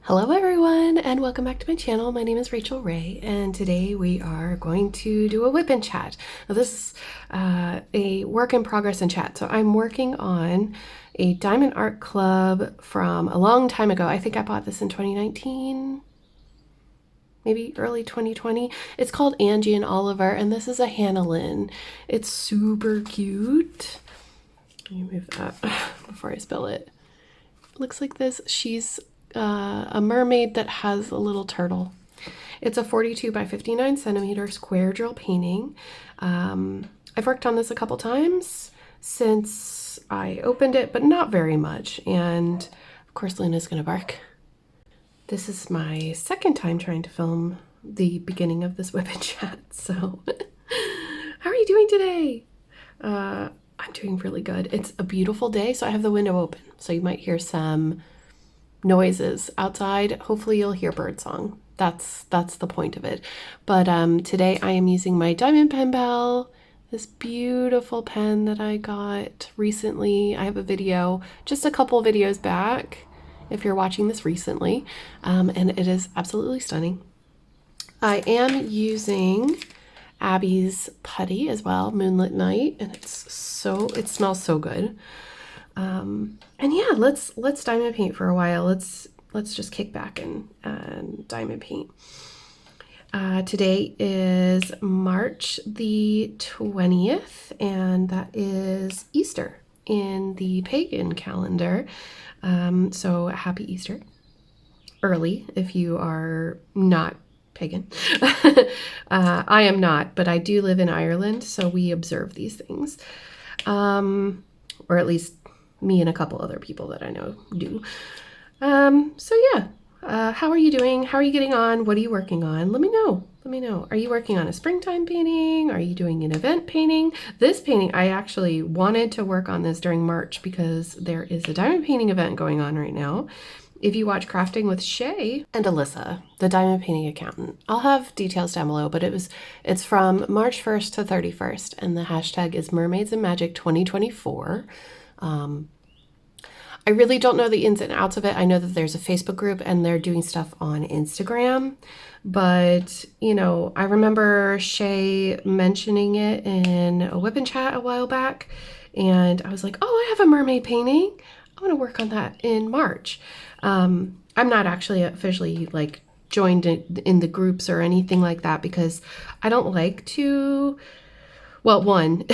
Hello everyone and welcome back to my channel. My name is Rachel Ray and today we are going to do a Wipnchat. Now this is a work in progress in chat. So I'm working on a diamond art club from a long time ago. I think I bought this in 2019, maybe early 2020. It's called Angie and Oliver and this is a Hannah Lynn. It's super cute. Let me move that before I spill it. It looks like this. She's a mermaid that has a little turtle. It's a 42 by 59 centimeter square drill painting. I've worked on this a couple times since I opened it, but not very much. And of course, Luna's gonna bark. This is my second time trying to film the beginning of this Wipnchat. So, how are you doing today? I'm doing really good. It's a beautiful day, so I have the window open. So you might hear some noises outside. Hopefully you'll hear birdsong. That's the point of it. But today I am using my Diamond Pen Pal, this beautiful pen that I got recently. I have a video, just a couple videos back, if you're watching this recently, and it is absolutely stunning. I am using Abby's putty as well, Moonlit Night, and it smells so good. And yeah, let's diamond paint for a while. Let's just kick back and diamond paint. Today is March the 20th, and that is Easter in the pagan calendar. So happy Easter early if you are not pagan. I am not, but I do live in Ireland, so we observe these things. Or at least me and a couple other people that I know do. So yeah, how are you doing? How are you getting on? What are you working on? Let me know. Let me know. Are you working on a springtime painting? Are you doing an event painting? This painting, I actually wanted to work on this during March because there is a diamond painting event going on right now. If you watch Crafting with Shay and Alyssa, the diamond painting accountant, I'll have details down below, but it's from March 1st to 31st, and the hashtag is Mermaids and Magic 2024. I really don't know the ins and outs of it. I know that there's a Facebook group and they're doing stuff on Instagram, but you know, I remember Shay mentioning it in a Wipnchat a while back, and I was like, oh, I have a mermaid painting. I want to work on that in March. I'm not actually officially like joined in the groups or anything like that because I don't like to, well, one,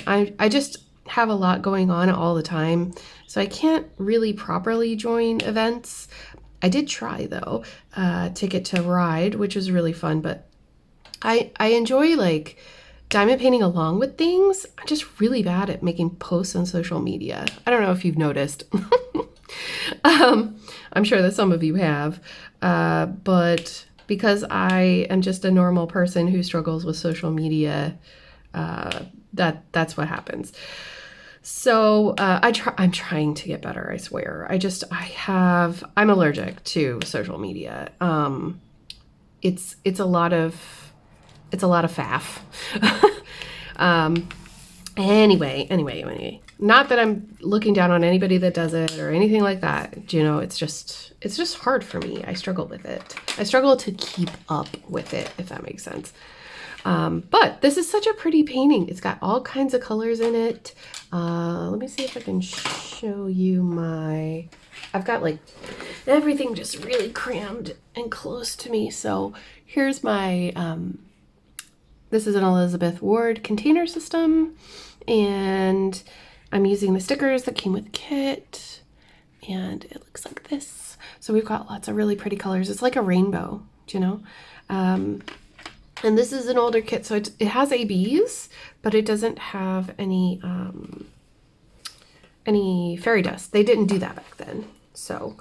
I just have a lot going on all the time, so I can't really properly join events. I did try though, Ticket to Ride, which was really fun, but I enjoy like diamond painting along with things. I'm just really bad at making posts on social media. I don't know if you've noticed. I'm sure that some of you have, but because I am just a normal person who struggles with social media, that's what happens. So I'm trying to get better, I swear. I'm allergic to social media. It's a lot of faff. Anyway, not that I'm looking down on anybody that does it or anything like that. You know, it's just hard for me. I struggle with it. I struggle to keep up with it, if that makes sense. But this is such a pretty painting. It's got all kinds of colors in it. Let me see if I can show you I've got like everything just really crammed and close to me. So here's my, this is an Elizabeth Ward container system, and I'm using the stickers that came with the kit, and it looks like this. So we've got lots of really pretty colors. It's like a rainbow, you know? And this is an older kit, so it has ABs, but it doesn't have any fairy dust. They didn't do that back then, so,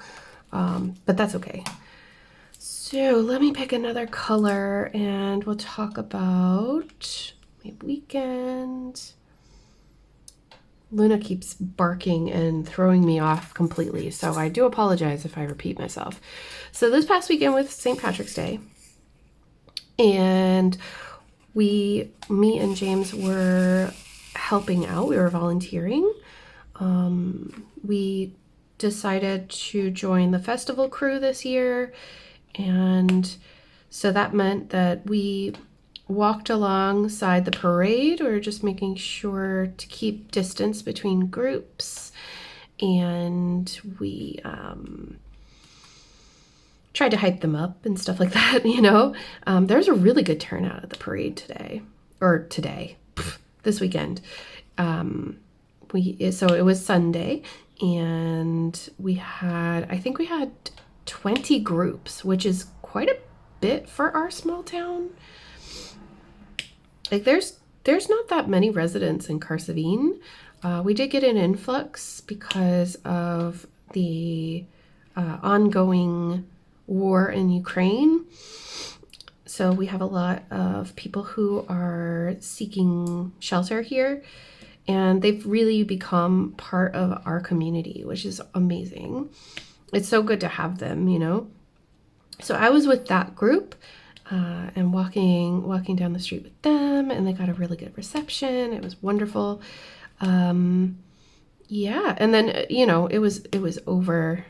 but that's okay. So let me pick another color and we'll talk about my weekend. Luna keeps barking and throwing me off completely, so I do apologize if I repeat myself. So this past weekend was St. Patrick's Day, and me and James were helping out. We were volunteering. We decided to join the festival crew this year, and so that meant that we walked alongside the parade. We were just making sure to keep distance between groups, and we tried to hype them up and stuff like that, you know. There's a really good turnout at the parade this weekend. So it was Sunday, and I think we had 20 groups, which is quite a bit for our small town. Like there's not that many residents in Karsavine. We did get an influx because of the ongoing war in Ukraine. So we have a lot of people who are seeking shelter here, and they've really become part of our community, which is amazing. It's so good to have them, you know. So I was with that group and walking down the street with them, and they got a really good reception. It was wonderful. Yeah, and then you know, it was over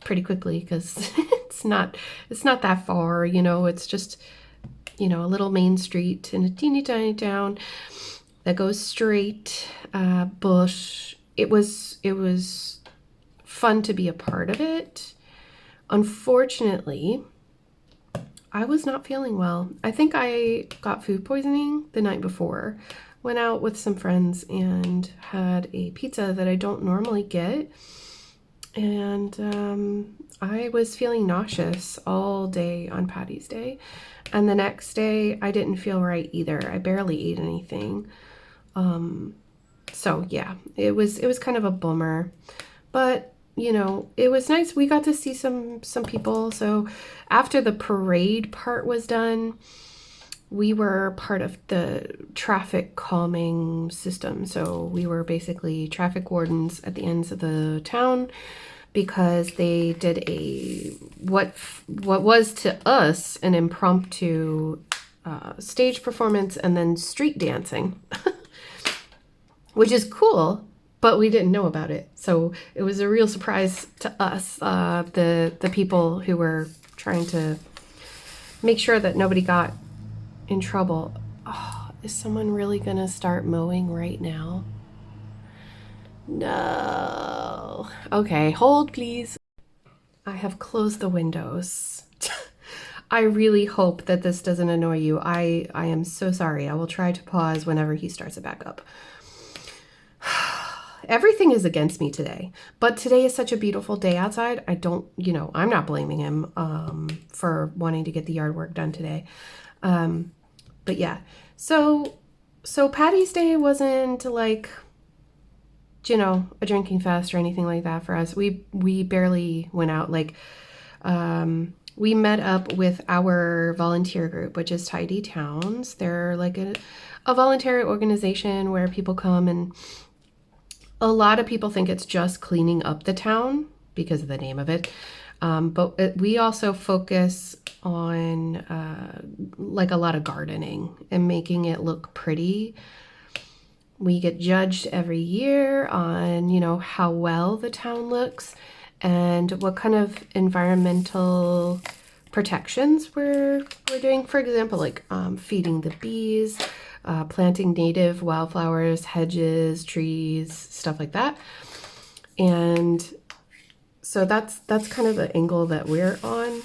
pretty quickly because it's not that far, you know. It's just, you know, a little main street in a teeny tiny town that goes straight. Bush. It was fun to be a part of it. Unfortunately, I was not feeling well. I think I got food poisoning the night before. Went out with some friends and had a pizza that I don't normally get. And I was feeling nauseous all day on Patty's Day. And the next day, I didn't feel right either. I barely ate anything. So yeah, it was kind of a bummer. But, you know, it was nice. We got to see some people. So after the parade part was done, we were part of the traffic calming system. So we were basically traffic wardens at the ends of the town, because they did what was to us an impromptu stage performance and then street dancing, which is cool, but we didn't know about it. So it was a real surprise to us, the people who were trying to make sure that nobody got in trouble. Oh, is someone really gonna start mowing right now? No. Okay, hold please. I have closed the windows. I really hope that this doesn't annoy you. I am so sorry. I will try to pause whenever he starts it back up. Everything is against me today, but today is such a beautiful day outside. I'm not blaming him for wanting to get the yard work done today. But yeah, so Patty's Day wasn't like, you know, a drinking fest or anything like that for us. We barely went out. Like, we met up with our volunteer group, which is Tidy Towns. They're like a voluntary organization where people come, and a lot of people think it's just cleaning up the town because of the name of it. But we also focus on like a lot of gardening and making it look pretty. We get judged every year on, you know, how well the town looks and what kind of environmental protections we're doing. For example, like feeding the bees, planting native wildflowers, hedges, trees, stuff like that. And so that's kind of the angle that we're on.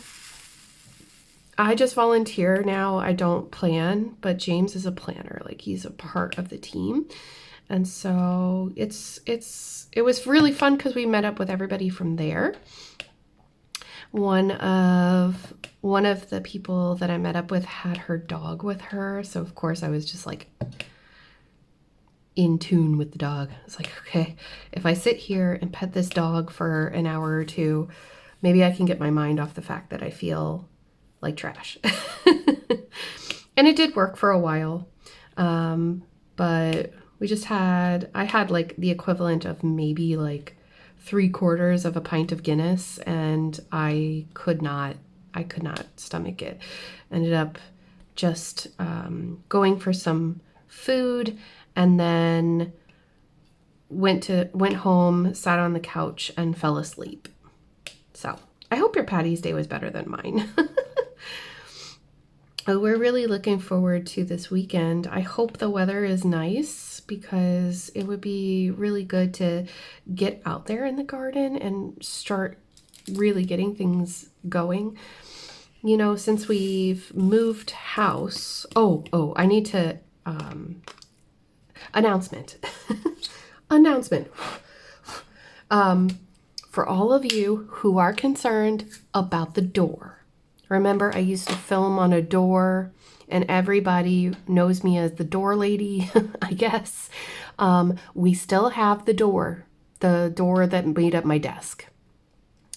I just volunteer now. I don't plan, but James is a planner. Like, he's a part of the team. And so it was really fun because we met up with everybody from there. One of the people that I met up with had her dog with her. So of course I was just like in tune with the dog. It's like, okay, if I sit here and pet this dog for an hour or two, maybe I can get my mind off the fact that I feel like trash. And it did work for a while. But I had like the equivalent of maybe like 3/4 of a pint of Guinness, and I could not stomach it. Ended up just going for some food, and then went home, sat on the couch, and fell asleep. So I hope your Patty's Day was better than mine. We're really looking forward to this weekend. I hope the weather is nice because it would be really good to get out there in the garden and start really getting things going. You know, since we've moved house. I need to announcement. Announcement. For all of you who are concerned about the door. Remember, I used to film on a door, and everybody knows me as the door lady, I guess. We still have the door that made up my desk.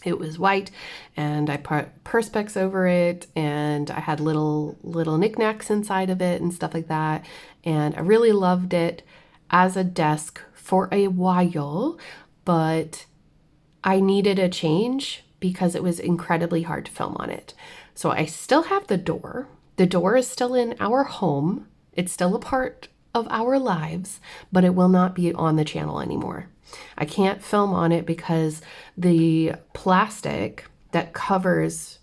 It was white, and I put Perspex over it, and I had little knickknacks inside of it and stuff like that. And I really loved it as a desk for a while, but I needed a change because it was incredibly hard to film on it. So I still have the door. The door is still in our home. It's still a part of our lives, but it will not be on the channel anymore. I can't film on it because the plastic that covers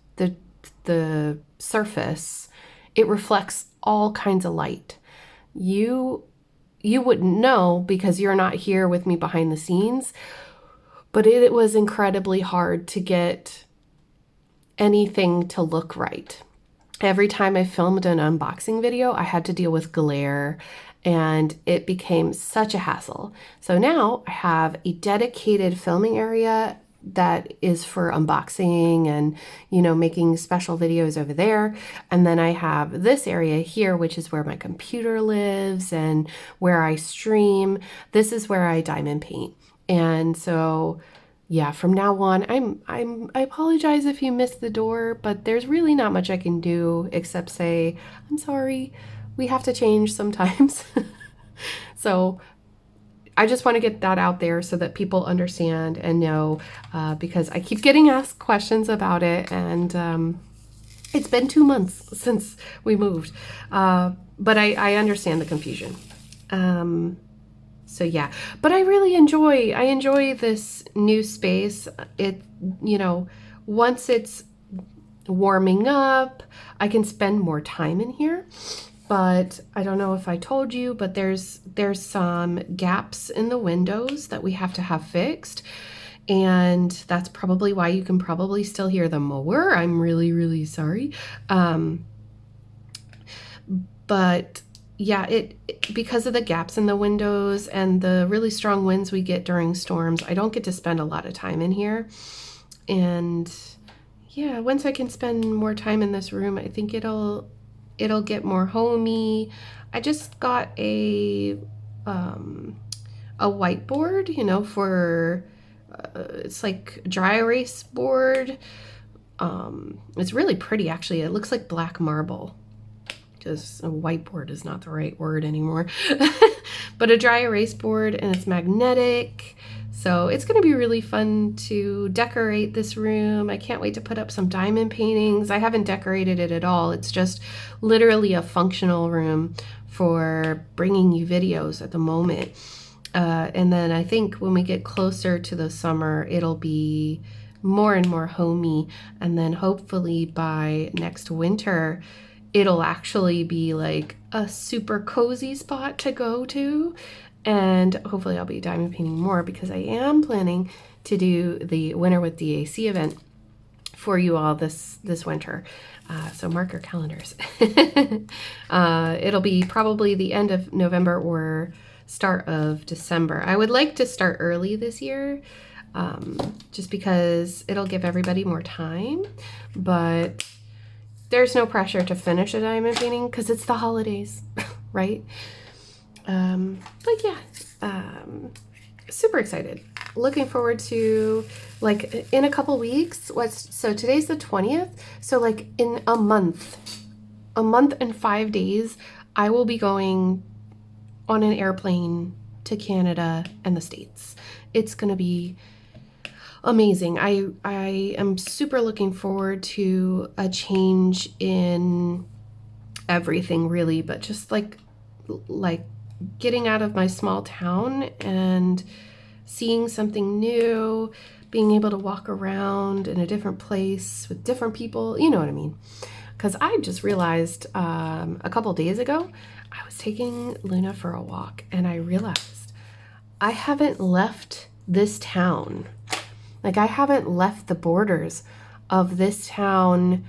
the surface, it reflects all kinds of light. You wouldn't know because you're not here with me behind the scenes, but it was incredibly hard to get anything to look right. Every time I filmed an unboxing video, I had to deal with glare, and it became such a hassle. So now I have a dedicated filming area that is for unboxing and, you know, making special videos over there. And then I have this area here, which is where my computer lives and where I stream. This is where I diamond paint. And so yeah, from now on, I apologize if you missed the door, but there's really not much I can do except say, I'm sorry, we have to change sometimes. So I just want to get that out there so that people understand and know, because I keep getting asked questions about it, and it's been 2 months since we moved, but I understand the confusion. So yeah, but I really enjoy this new space. It, you know, once it's warming up, I can spend more time in here. But I don't know if I told you, but there's some gaps in the windows that we have to have fixed. And that's probably why you can probably still hear the mower. I'm really, really sorry. But yeah, because of the gaps in the windows and the really strong winds we get during storms, I don't get to spend a lot of time in here. And yeah, once I can spend more time in this room, I think it'll get more homey. I just got a whiteboard, you know, for it's like dry erase board. It's really pretty, actually. It looks like black marble. Because a whiteboard is not the right word anymore. But a dry erase board, and it's magnetic. So it's going to be really fun to decorate this room. I can't wait to put up some diamond paintings. I haven't decorated it at all. It's just literally a functional room for bringing you videos at the moment. And then I think when we get closer to the summer, it'll be more and more homey. And then hopefully by next winter, it'll actually be like a super cozy spot to go to. And hopefully I'll be diamond painting more because I am planning to do the Winter with DAC event for you all this winter. So mark your calendars. It'll be probably the end of November or start of December. I would like to start early this year, just because it'll give everybody more time. But there's no pressure to finish a diamond painting because it's the holidays, right? But yeah, super excited. Looking forward to, like, in a couple weeks. So today's the 20th. So like in a month and 5 days, I will be going on an airplane to Canada and the States. It's going to be amazing. I am super looking forward to a change in everything, really, but just like getting out of my small town and seeing something new, being able to walk around in a different place with different people, you know what I mean? Because I just realized a couple days ago, I was taking Luna for a walk and I realized I haven't left this town. Like, I haven't left the borders of this town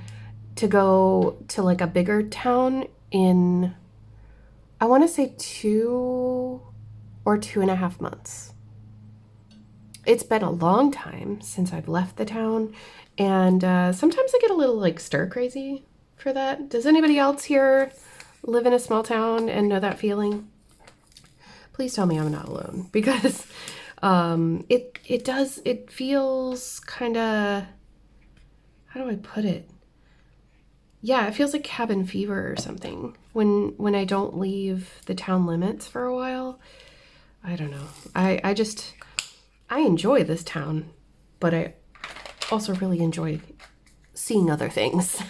to go to like a bigger town in, I want to say 2 or 2.5 months. It's been a long time since I've left the town, and sometimes I get a little like stir crazy for that. Does anybody else here live in a small town and know that feeling? Please tell me I'm not alone, because it feels kind of, how do I put it? Yeah, it feels like cabin fever or something when I don't leave the town limits for a while. I don't know. I enjoy this town, but I also really enjoy seeing other things.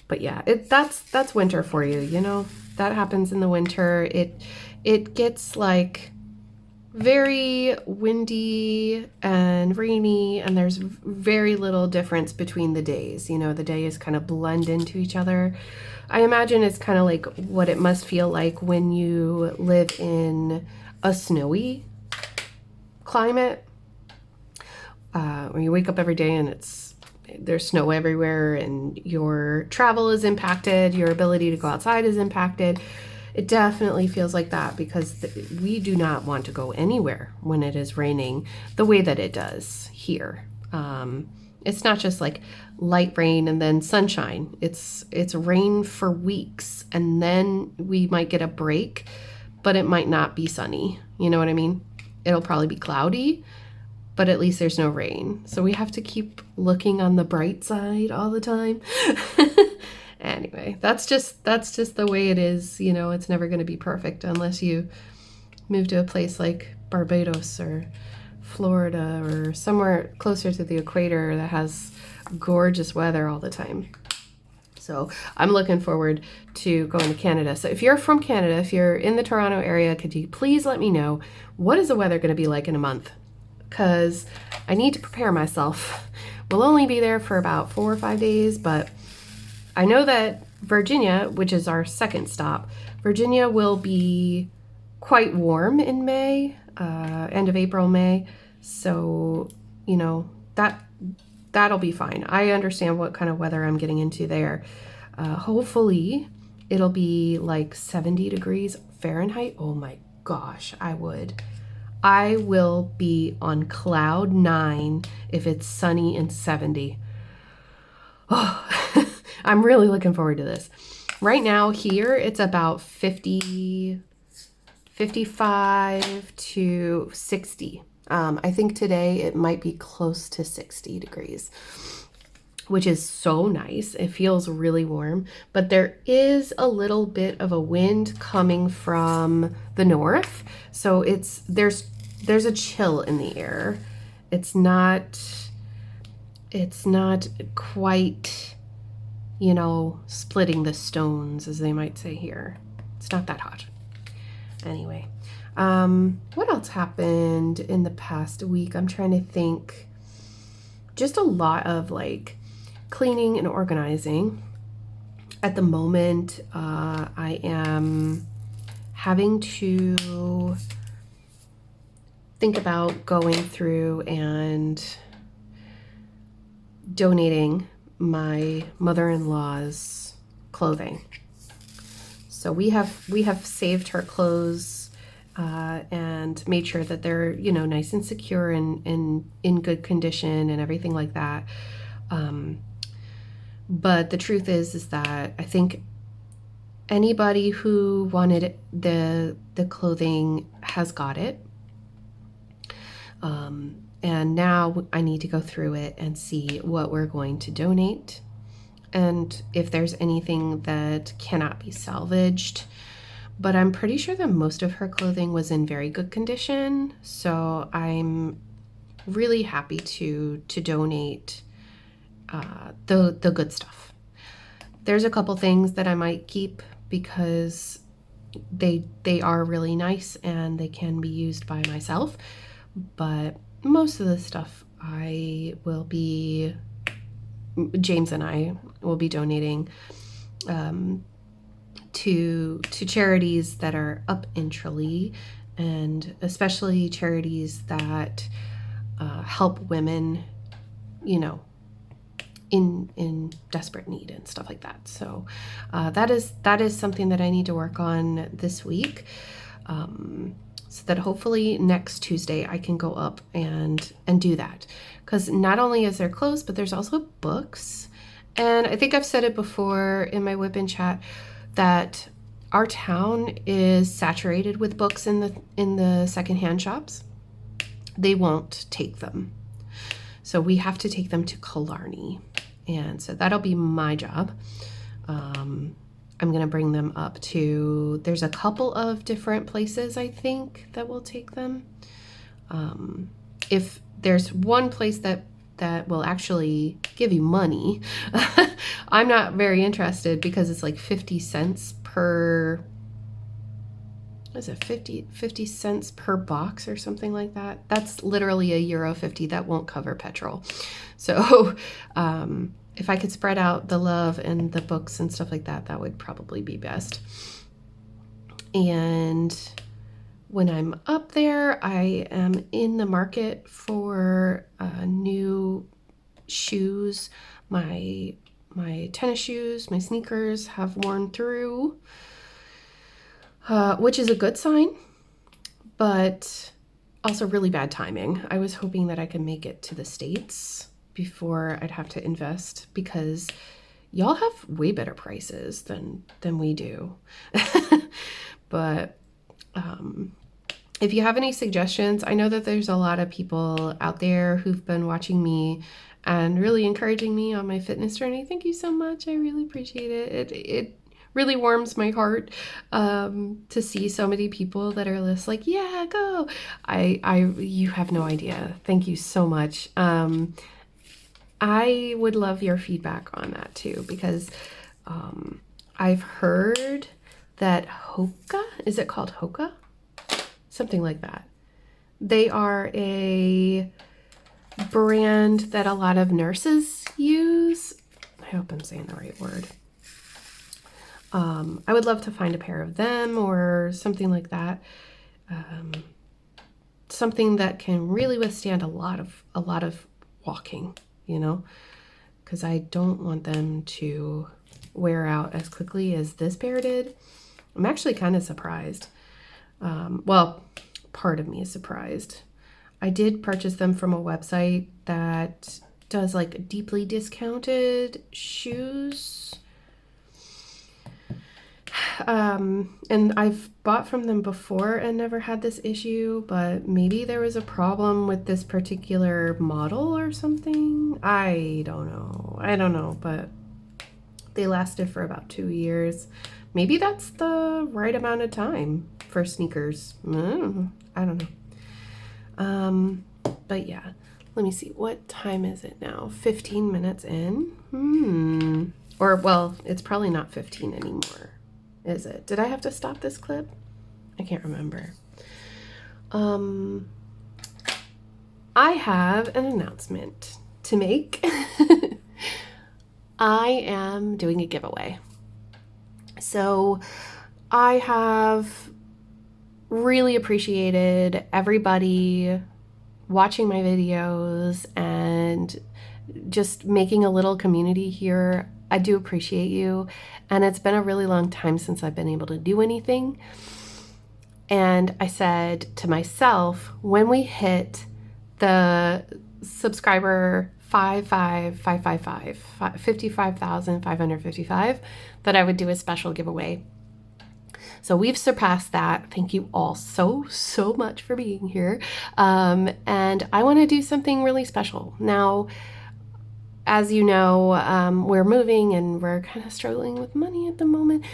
But yeah, that's winter for you, you know? That happens in the winter. It gets like very windy and rainy, and there's very little difference between the days. You know, the days kind of blend into each other. I imagine it's kind of like what it must feel like when you live in a snowy climate, when you wake up every day and there's snow everywhere and your travel is impacted, your ability to go outside is impacted. It definitely feels like that, because we do not want to go anywhere when it is raining the way that it does here. It's not just like light rain and then sunshine. It's rain for weeks, and then we might get a break, but it might not be sunny. You know what I mean? It'll probably be cloudy, but at least there's no rain. So we have to keep looking on the bright side all the time. Anyway, that's just the way it is. You know, it's never going to be perfect unless you move to a place like Barbados or Florida or somewhere closer to the equator that has gorgeous weather all the time. So I'm looking forward to going to Canada. So if you're from Canada, if you're in the Toronto area, could you please let me know, what is the weather going to be like in a month? Because I need to prepare myself. We'll only be there for about 4 or 5 days, but I know that Virginia, which is our second stop, Virginia will be quite warm in May, end of April, May. So, you know, that'll be fine. I understand what kind of weather I'm getting into there. Hopefully it'll be like 70 degrees Fahrenheit. Oh my gosh, I will be on cloud 9 if it's sunny and 70. Oh, I'm really looking forward to this. Right now here, it's about 55 to 60. I think today it might be close to 60 degrees, which is so nice. It feels really warm, but there is a little bit of a wind coming from the north. So there's a chill in the air. It's not quite, you know, splitting the stones, as they might say here. It's not that hot. Anyway, what else happened in the past week? I'm trying to think. Just a lot of like cleaning and organizing. At the moment, I am having to think about going through and donating my mother-in-law's clothing. So we have saved her clothes and made sure that they're, you know, nice and secure and in good condition and everything like that. But the truth is that I think anybody who wanted the clothing has got it. And now I need to go through it and see what we're going to donate, and if there's anything that cannot be salvaged. But I'm pretty sure that most of her clothing was in very good condition, so I'm really happy to donate the good stuff. There's a couple things that I might keep because they are really nice and they can be used by myself, but most of the stuff James and I will be donating to charities that are up in Tralee, and especially charities that help women, in desperate need and stuff like that. So that is something that I need to work on this week, so that hopefully next Tuesday I can go up and do that. Because not only is there clothes, but there's also books. And I think I've said it before in my Wipnchat that our town is saturated with books in the secondhand shops. They won't take them. So we have to take them to Killarney. And so that'll be my job. I'm going to bring them up to, there's a couple of different places I think that will take them. If there's one place that will actually give you money, I'm not very interested because it's like 50 cents per, what is it, 50 cents per box or something like that. That's literally €1.50. That won't cover petrol. So if I could spread out the love and the books and stuff like that, that would probably be best. And when I'm up there, I am in the market for new shoes. My tennis shoes, my sneakers have worn through, which is a good sign, but also really bad timing. I was hoping that I could make it to the States before I'd have to invest, because y'all have way better prices than we do. But if you have any suggestions, I know that there's a lot of people out there who've been watching me and really encouraging me on my fitness journey. Thank you so much. I really appreciate it. It really warms my heart to see so many people that are just like, yeah, go. You have no idea. Thank you so much. I would love your feedback on that too, because I've heard that Hoka, is it called Hoka? Something like that. They are a brand that a lot of nurses use. I hope I'm saying the right word. I would love to find a pair of them or something like that. Something that can really withstand a lot of walking, because I don't want them to wear out as quickly as this pair did. I'm actually kind of surprised. Well, part of me is surprised. I did purchase them from a website that does like deeply discounted shoes. And I've bought from them before and never had this issue, but maybe there was a problem with this particular model or something. I don't know, but they lasted for about 2 years. Maybe that's the right amount of time for sneakers. I don't know. But yeah, let me see. What time is it now? 15 minutes in? Or, well, it's probably not 15 anymore. Is it? Did I have to stop this clip? I can't remember. I have an announcement to make. I am doing a giveaway. So I have really appreciated everybody watching my videos and just making a little community here. I do appreciate you. And it's been a really long time since I've been able to do anything. And I said to myself, when we hit the subscriber 55,555, that I would do a special giveaway. So we've surpassed that. Thank you all so much for being here. And I want to do something really special. Now, as you know, we're moving and we're kind of struggling with money at the moment.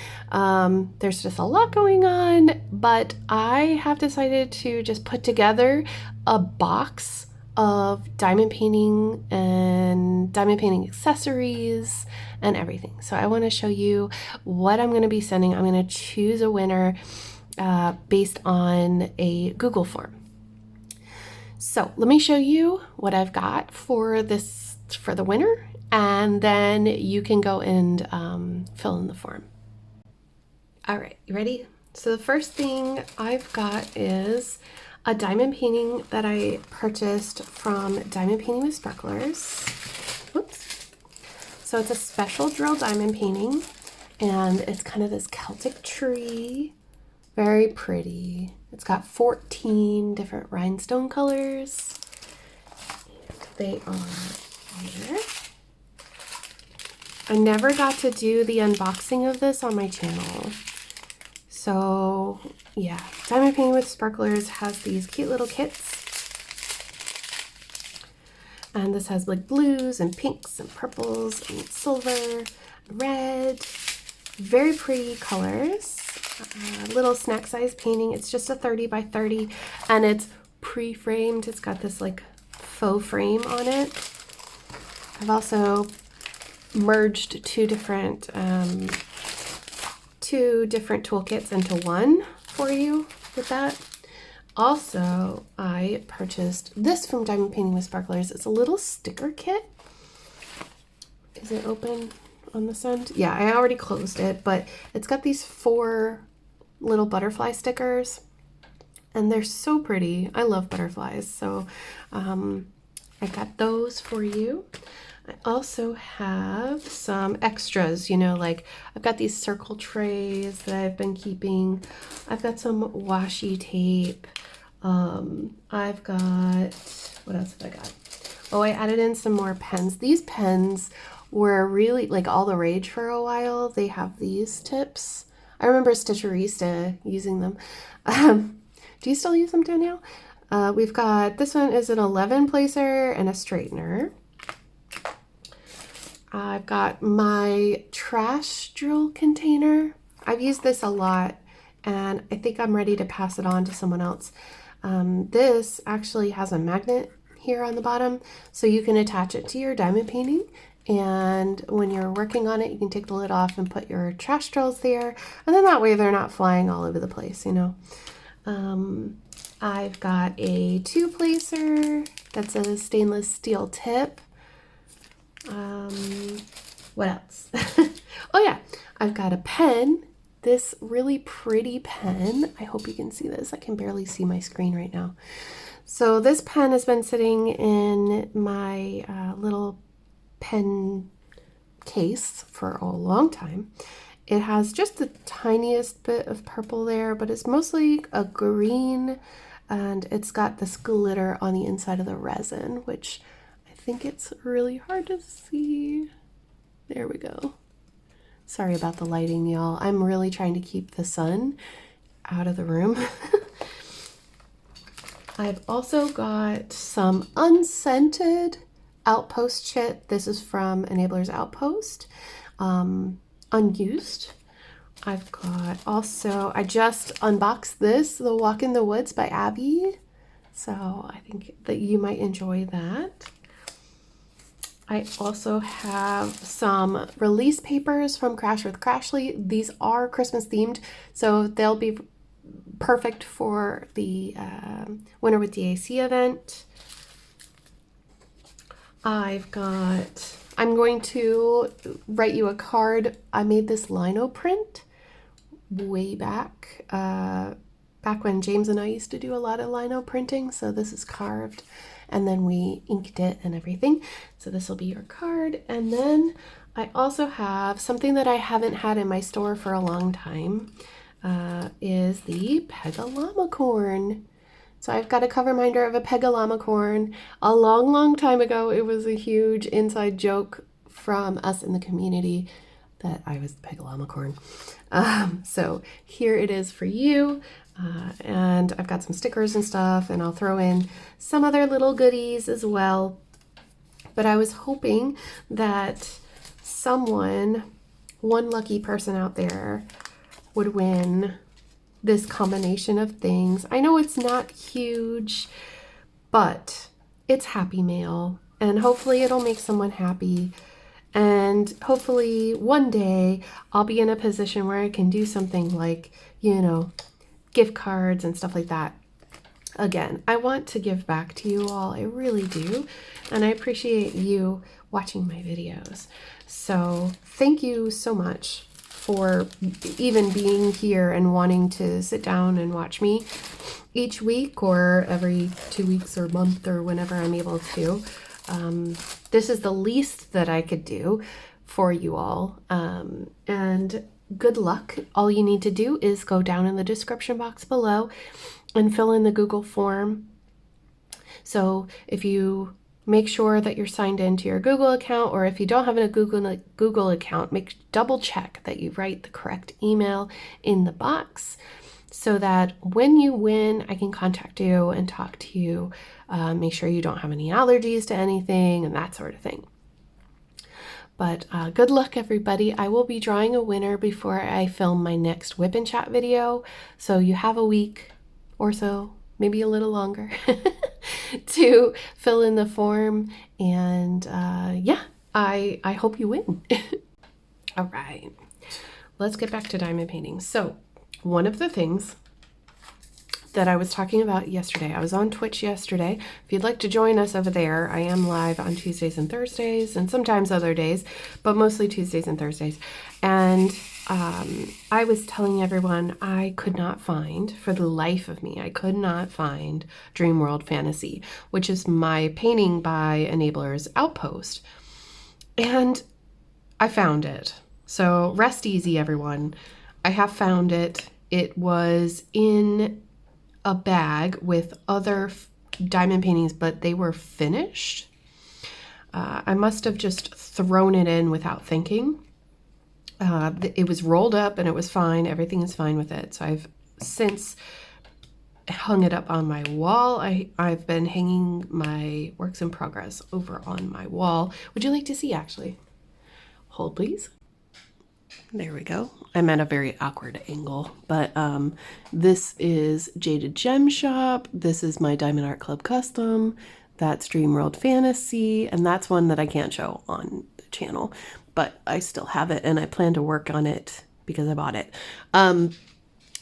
There's just a lot going on, but I have decided to just put together a box of diamond painting and diamond painting accessories and everything. So I want to show you what I'm going to be sending. I'm going to choose a winner based on a Google form. So let me show you what I've got for the winner, and then you can go and fill in the form. All right, you ready? So the first thing I've got is a diamond painting that I purchased from Diamond Painting with Sparklers. Whoops. So it's a special drill diamond painting, and it's kind of this Celtic tree. Very pretty. It's got 14 different rhinestone colors. They are here. I never got to do the unboxing of this on my channel. So yeah, Diamond Painting with Sparklers has these cute little kits. And this has like blues and pinks and purples and silver, red, very pretty colors. Little snack size painting. It's just a 30 by 30 and it's pre-framed. It's got this like faux frame on it. I've also merged two different toolkits into one for you with that. Also, I purchased this from Diamond Painting with Sparklers. It's a little sticker kit. Is it open on this end? Yeah, I already closed it, but it's got these 4 little butterfly stickers, and they're so pretty. I love butterflies, so I got those for you. I also have some extras, you know, like I've got these circle trays that I've been keeping. I've got some washi tape. I've got, what else have I got? Oh, I added in some more pens. These pens were really like all the rage for a while. They have these tips. I remember Stitcherista using them. Do you still use them, Danielle? We've got, this one is an 11 placer and a straightener. I've got my trash drill container. I've used this a lot and I think I'm ready to pass it on to someone else. This actually has a magnet here on the bottom, so you can attach it to your diamond painting, and when you're working on it you can take the lid off and put your trash drills there, and then that way they're not flying all over the place, you know. I've got a 2-placer that's a stainless steel tip. What else? Oh yeah, I've got a pen, this really pretty pen. I hope you can see this. I can barely see my screen right now. So this pen has been sitting in my little pen case for a long time. It has just the tiniest bit of purple there, but it's mostly a green, and it's got this glitter on the inside of the resin, which I think it's really hard to see. There we go. Sorry about the lighting, y'all. I'm really trying to keep the sun out of the room. I've also got some unscented Outpost chit. This is from Enabler's Outpost, unused. I've got also, I just unboxed this, The Walk in the Woods by Abby. So I think that you might enjoy that. I also have some release papers from Crash with Crashly. These are Christmas themed, so they'll be perfect for the Winter with DAC event. I'm going to write you a card. I made this lino print way back when James and I used to do a lot of lino printing. So this is carved and then we inked it and everything. So this will be your card. And then I also have something that I haven't had in my store for a long time, is the Pegalamacorn. So I've got a cover minder of a Pegalamacorn. A long time ago, it was a huge inside joke from us in the community that I was the Pegalamacorn. So here it is for you. And I've got some stickers and stuff, and I'll throw in some other little goodies as well. But I was hoping that one lucky person out there would win this combination of things. I know it's not huge, but it's happy mail, and hopefully it'll make someone happy. And hopefully one day I'll be in a position where I can do something like, gift cards and stuff like that. Again, I want to give back to you all. I really do. And I appreciate you watching my videos. So thank you so much for even being here and wanting to sit down and watch me each week or every 2 weeks or month or whenever I'm able to. This is the least that I could do for you all. And good luck. All you need to do is go down in the description box below and fill in the Google form. So if you make sure that you're signed into your Google account, or if you don't have a Google account, double check that you write the correct email in the box so that when you win, I can contact you and talk to you. Make sure you don't have any allergies to anything and that sort of thing. But good luck, everybody. I will be drawing a winner before I film my next Wipnchat video. So you have a week or so, maybe a little longer, to fill in the form. And yeah, I hope you win. All right, let's get back to diamond painting. So one of the things that I was talking about yesterday, I was on Twitch yesterday. If you'd like to join us over there, I am live on Tuesdays and Thursdays and sometimes other days, but mostly Tuesdays and Thursdays. And I was telling everyone I could not find, for the life of me, I could not find Dream World Fantasy, which is my painting by Enabler's Outpost. And I found it. So rest easy, everyone. I have found it. It was in a bag with other diamond paintings, but they were finished. I must have just thrown it in without thinking. It was rolled up and it was fine. Everything is fine with it. So I've since hung it up on my wall. I've been hanging my works in progress over on my wall. Would you like to see, actually? Hold, please. There we go. I'm at a very awkward angle, but this is Jaded Gem Shop. This is my Diamond Art Club Custom. That's Dream World Fantasy, and that's one that I can't show on the channel, but I still have it, and I plan to work on it because I bought it.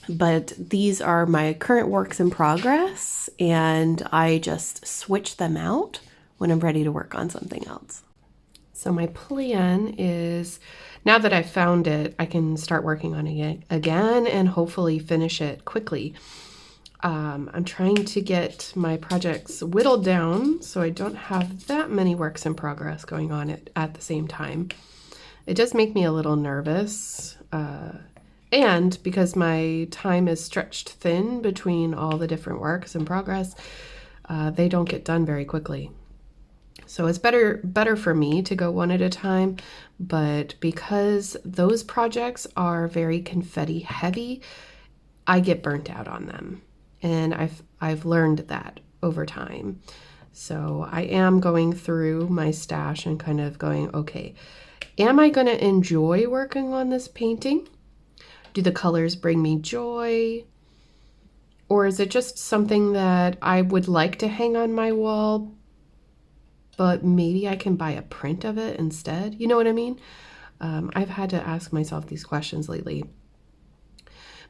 But these are my current works in progress, and I just switch them out when I'm ready to work on something else. So my plan is, now that I've found it, I can start working on it again and hopefully finish it quickly. I'm trying to get my projects whittled down so I don't have that many works in progress going on at the same time. It does make me a little nervous, and because my time is stretched thin between all the different works in progress, they don't get done very quickly. So it's better for me to go one at a time, but because those projects are very confetti heavy, I get burnt out on them. And I've learned that over time. So I am going through my stash and kind of going, okay, am I going to enjoy working on this painting? Do the colors bring me joy? Or is it just something that I would like to hang on my wall, but maybe I can buy a print of it instead? You know what I mean? I've had to ask myself these questions lately,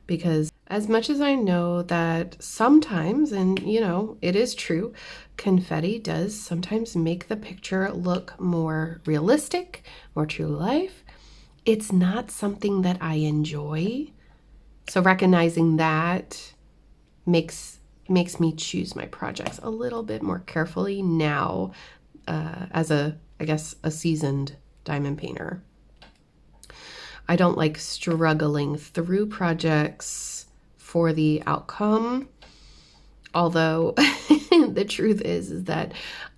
because as much as I know that sometimes, and it is true, confetti does sometimes make the picture look more realistic, more true life, it's not something that I enjoy. So recognizing that makes me choose my projects a little bit more carefully now, as I guess a seasoned diamond painter. I don't like struggling through projects for the outcome, although the truth is that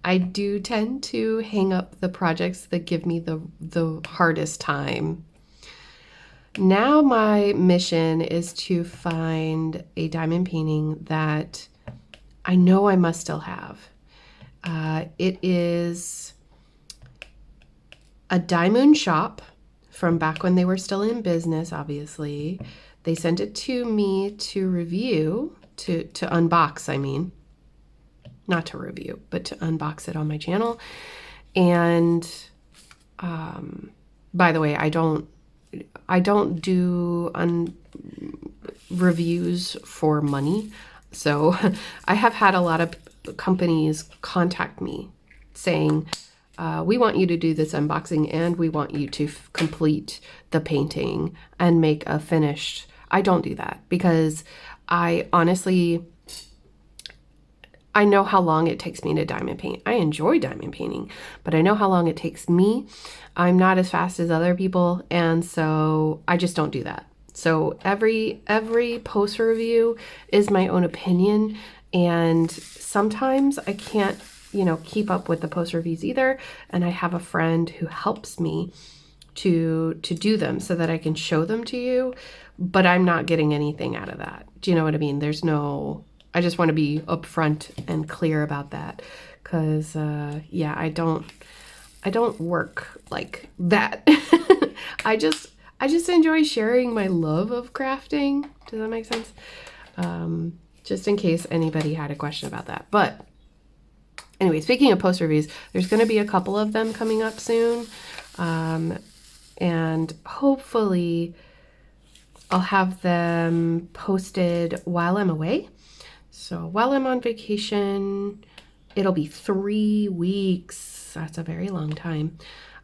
I do tend to hang up the projects that give me the hardest time. Now my mission is to find a diamond painting that I know I must still have. It is a Diamond shop from back when they were still in business, obviously. They sent it to me to review, to unbox, I mean. not to review, but to unbox it on my channel. And by the way, I don't do reviews for money. So I have had a lot of companies contact me saying, we want you to do this unboxing and we want you to complete the painting and make a finished. I don't do that because I honestly, I know how long it takes me to diamond paint. I enjoy diamond painting, but I know how long it takes me. I'm not as fast as other people, and so I just don't do that. So every post review is my own opinion, and sometimes I can't, keep up with the post reviews either, and I have a friend who helps me to do them so that I can show them to you, but I'm not getting anything out of that. Do you know what I mean? I just want to be upfront and clear about that, because yeah, I don't work like that. I just enjoy sharing my love of crafting. Does that make sense? Just in case anybody had a question about that. But anyway, speaking of post reviews, there's going to be a couple of them coming up soon. And hopefully I'll have them posted while I'm away. So while I'm on vacation, it'll be 3 weeks. That's a very long time.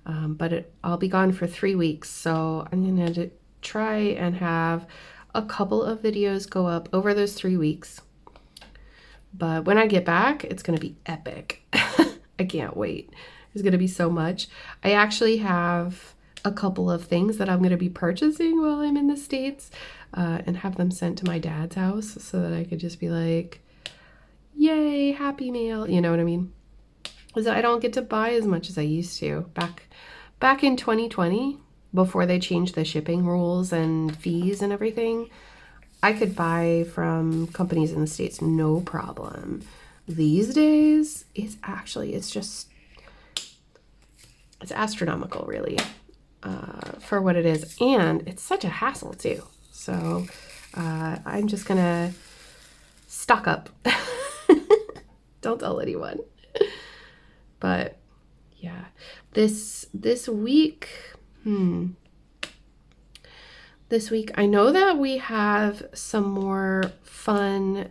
But I'll be gone for 3 weeks. So I'm going to try and have a couple of videos go up over those 3 weeks. But when I get back, it's going to be epic. I can't wait. There's going to be so much. I actually have a couple of things that I'm going to be purchasing while I'm in the States, and have them sent to my dad's house so that I could just be like, yay, happy mail. You know what I mean? Because I don't get to buy as much as I used to. Back in 2020, before they changed the shipping rules and fees and everything, I could buy from companies in the States no problem. These days, it's astronomical, really, for what it is. And it's such a hassle, too. So I'm just going to stock up. Don't tell anyone. But yeah, this week, this week, I know that we have some more fun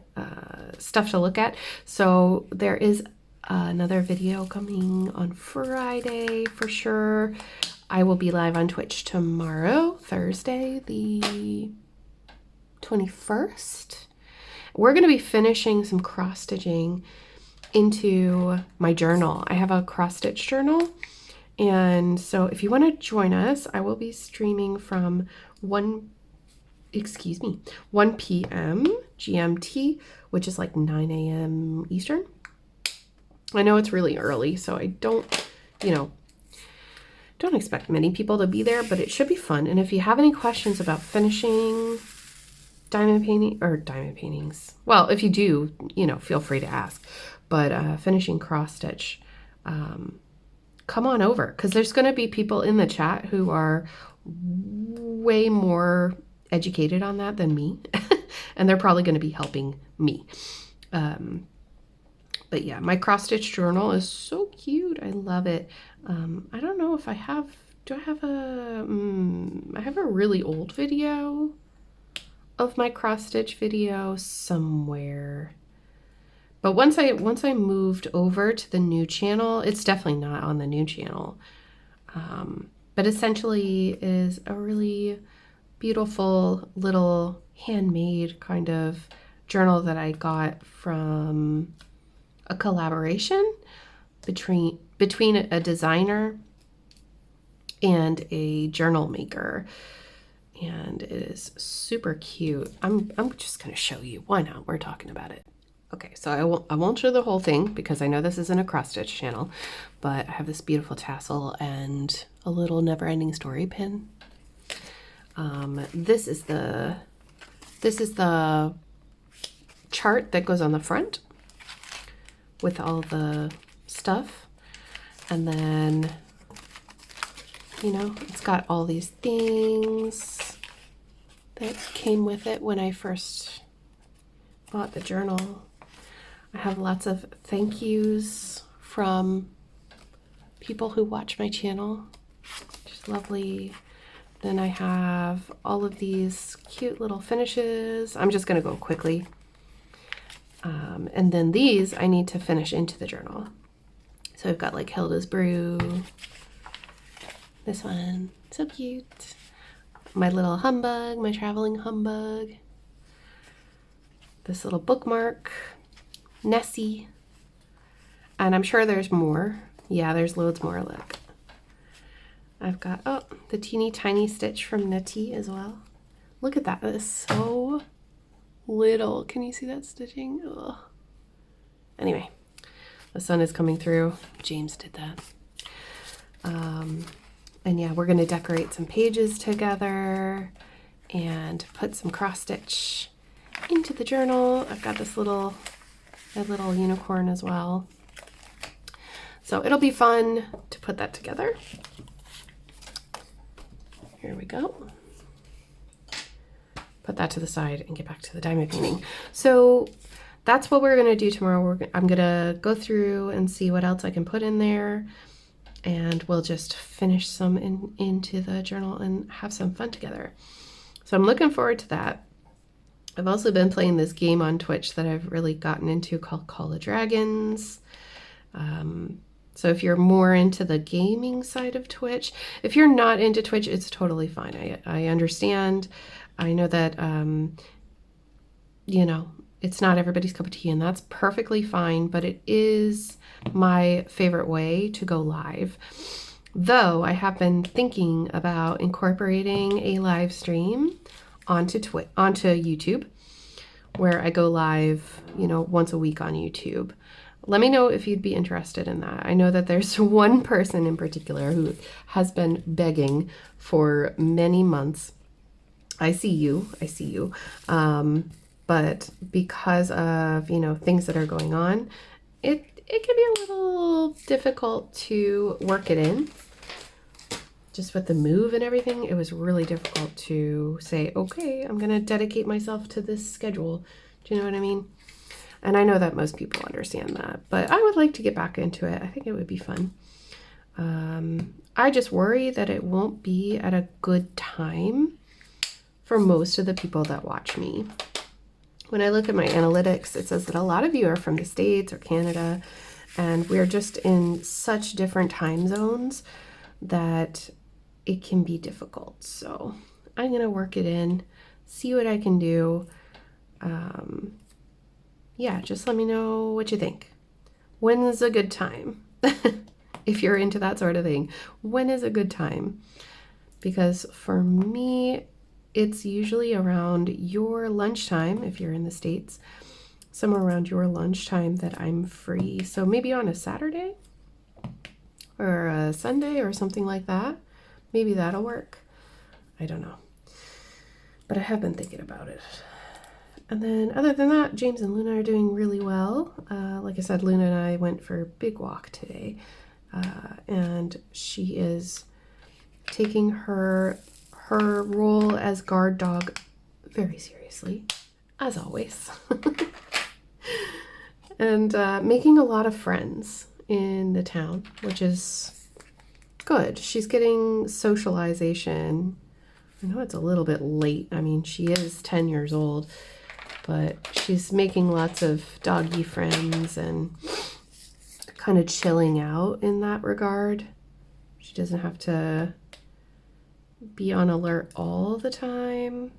stuff to look at. So there is another video coming on Friday for sure. I will be live on Twitch tomorrow, Thursday, the 21st. We're going to be finishing some cross stitching into my journal. I have a cross stitch journal. And so if you want to join us, I will be streaming from 1 p.m. GMT, which is like 9 a.m. Eastern. I know it's really early, so I don't expect many people to be there, but it should be fun. And if you have any questions about finishing diamond paintings, well, if you do, feel free to ask. But finishing cross stitch, come on over, because there's going to be people in the chat who are way more educated on that than me, and they're probably going to be helping me. But yeah, my cross stitch journal is so cute. I love it. I don't know if I have. Do I have I have a really old video of my cross stitch video somewhere. But once I moved over to the new channel, it's definitely not on the new channel. But essentially is a really beautiful little handmade kind of journal that I got from a collaboration between a designer and a journal maker. And it is super cute. I'm just going to show you. Why not? We're talking about it. Okay, so I won't show the whole thing because I know this isn't a cross stitch channel, but I have this beautiful tassel and a little never ending story pin. This is the chart that goes on the front with all the stuff, and then it's got all these things that came with it when I first bought the journal. I have lots of thank yous from people who watch my channel, which is lovely. Then I have all of these cute little finishes. I'm just going to go quickly. And then these I need to finish into the journal. So I've got like Hilda's Brew. This one, so cute. My little humbug, my traveling humbug. This little bookmark. Nessie. And I'm sure there's more. Yeah, there's loads more, look. I've got, oh, the teeny tiny stitch from Nettie as well. Look at that, that is so little. Can you see that stitching? Ugh. Anyway, the sun is coming through. James did that. And yeah, we're gonna decorate some pages together and put some cross stitch into the journal. I've got this little unicorn as well. So it'll be fun to put that together. Here we go. Put that to the side and get back to the diamond painting. So that's what we're gonna do tomorrow. I'm gonna go through and see what else I can put in there, and we'll just finish some into the journal and have some fun together. So I'm looking forward to that. I've also been playing this game on Twitch that I've really gotten into called Call of Dragons. So if you're more into the gaming side of Twitch, if you're not into Twitch, it's totally fine. I understand. I know that, you know, it's not everybody's cup of tea, and that's perfectly fine, but it is my favorite way to go live. Though I have been thinking about incorporating a live stream onto YouTube, where I go live, you know, once a week on YouTube. Let me know if you'd be interested in that. I know that there's one person in particular who has been begging for many months. I see you. But because of, you know, things that are going on, it can be a little difficult to work it in. Just with the move and everything, it was really difficult to say, okay, I'm going to dedicate myself to this schedule. Do you know what I mean? And I know that most people understand that, but I would like to get back into it. I think it would be fun. I just worry that it won't be at a good time for most of the people that watch me. When I look at my analytics, it says that a lot of you are from the States or Canada, and we're just in such different time zones that it can be difficult. So I'm going to work it in, see what I can do. Yeah, just let me know what you think. When's a good time? If you're into that sort of thing, when is a good time? Because for me, it's usually around your lunchtime, if you're in the States, somewhere around your lunchtime that I'm free. So maybe on a Saturday or a Sunday or something like that. Maybe that'll work. I don't know. But I have been thinking about it. And then other than that, James and Luna are doing really well. Like I said, Luna and I went for a big walk today. And she is taking her role as guard dog very seriously, as always. And making a lot of friends in the town, which is good. She's getting socialization. I know it's a little bit late. I mean, she is 10 years old, but she's making lots of doggy friends and kind of chilling out in that regard. She doesn't have to be on alert all the time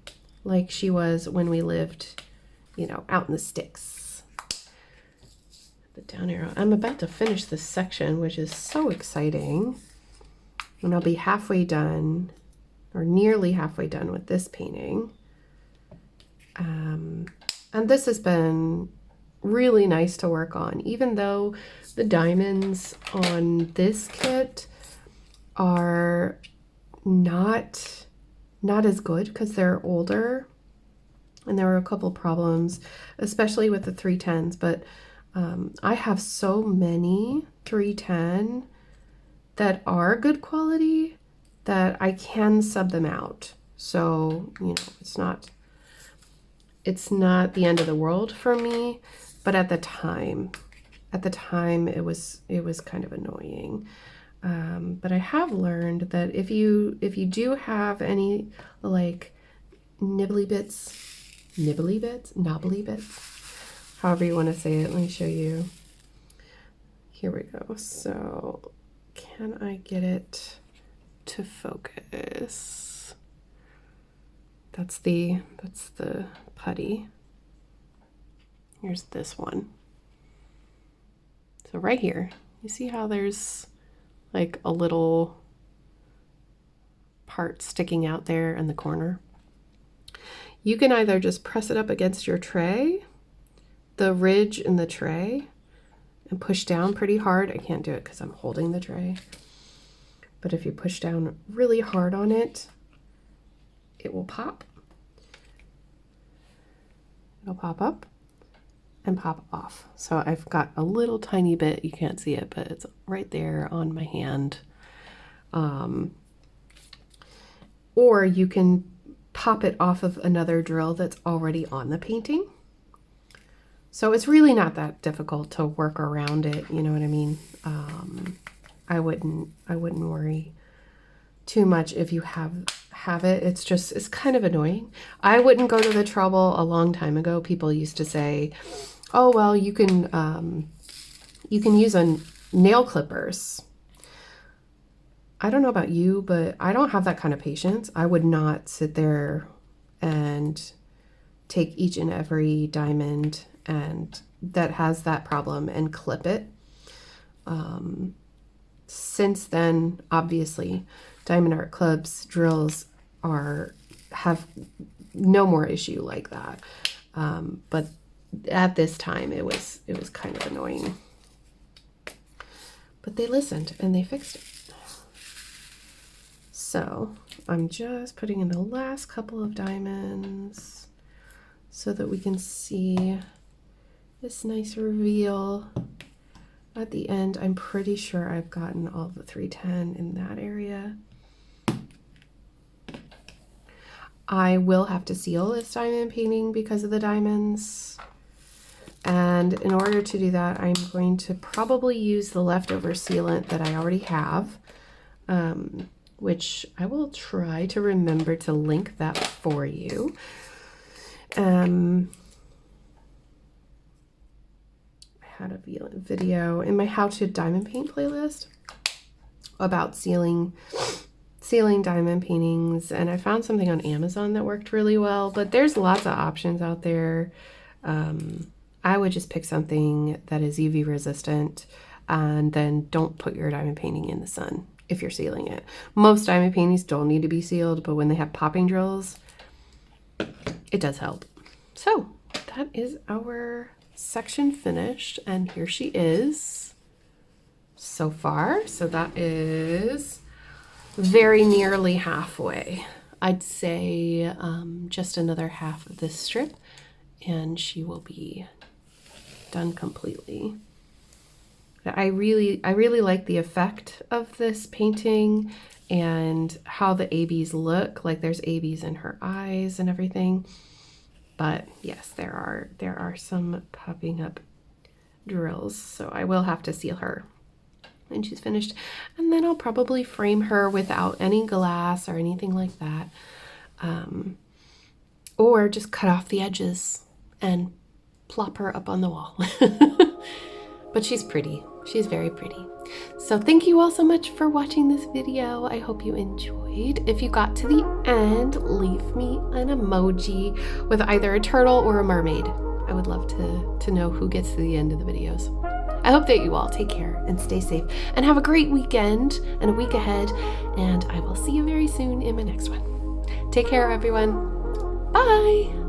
like she was when we lived, you know, out in the sticks. The down arrow. I'm about to finish this section, which is so exciting. And I'll be halfway done, or nearly halfway done with this painting. And this has been really nice to work on, even though the diamonds on this kit are not as good because they're older, and there were a couple problems, especially with the 310s, but I have so many 310 that are good quality that I can sub them out. So, you know, it's not the end of the world for me, But at the time it was kind of annoying. But I have learned that if you do have any like knobbly bits, however you want to say it, let me show you. Here we go. So can I get it to focus? That's the putty. Here's this one. So right here, you see how there's like a little part sticking out there in the corner? You can either just press it up against your tray, the ridge in the tray, and push down pretty hard. I can't do it because I'm holding the tray. But if you push down really hard on it, it will pop. It'll pop up and pop off. So I've got a little tiny bit, you can't see it, but it's right there on my hand. Or you can pop it off of another drill that's already on the painting. So it's really not that difficult to work around it, you know what I mean? I wouldn't worry too much if you have it. It's kind of annoying. I wouldn't go to the trouble. A long time ago, people used to say, oh, well, you can use nail clippers. I don't know about you, but I don't have that kind of patience. I would not sit there and take each and every diamond and that has that problem and clip it. Since then, obviously, diamond art clubs, drills have no more issue like that. But at this time, it was kind of annoying. But they listened and they fixed it. So I'm just putting in the last couple of diamonds so that we can see this nice reveal at the end. I'm pretty sure I've gotten all the 310 in that area. I will have to seal this diamond painting because of the diamonds. And in order to do that, I'm going to probably use the leftover sealant that I already have, which I will try to remember to link that for you. I had a video in my How to Diamond Paint playlist about sealing diamond paintings, and I found something on Amazon that worked really well, but there's lots of options out there. I would just pick something that is UV resistant, and then don't put your diamond painting in the sun if you're sealing it. Most diamond paintings don't need to be sealed, but when they have popping drills, it does help. So that is our section finished, and here she is so far. So that is very nearly halfway. I'd say just another half of this strip and she will be done completely. I really like the effect of this painting and how the ABs look. Like there's ABs in her eyes and everything. But yes, there are some popping up drills. So I will have to seal her when she's finished. And then I'll probably frame her without any glass or anything like that. Or just cut off the edges and plop her up on the wall. But she's pretty. She's very pretty. So thank you all so much for watching this video. I hope you enjoyed. If you got to the end, leave me an emoji with either a turtle or a mermaid. I would love to know who gets to the end of the videos. I hope that you all take care and stay safe and have a great weekend and a week ahead. And I will see you very soon in my next one. Take care, everyone. Bye.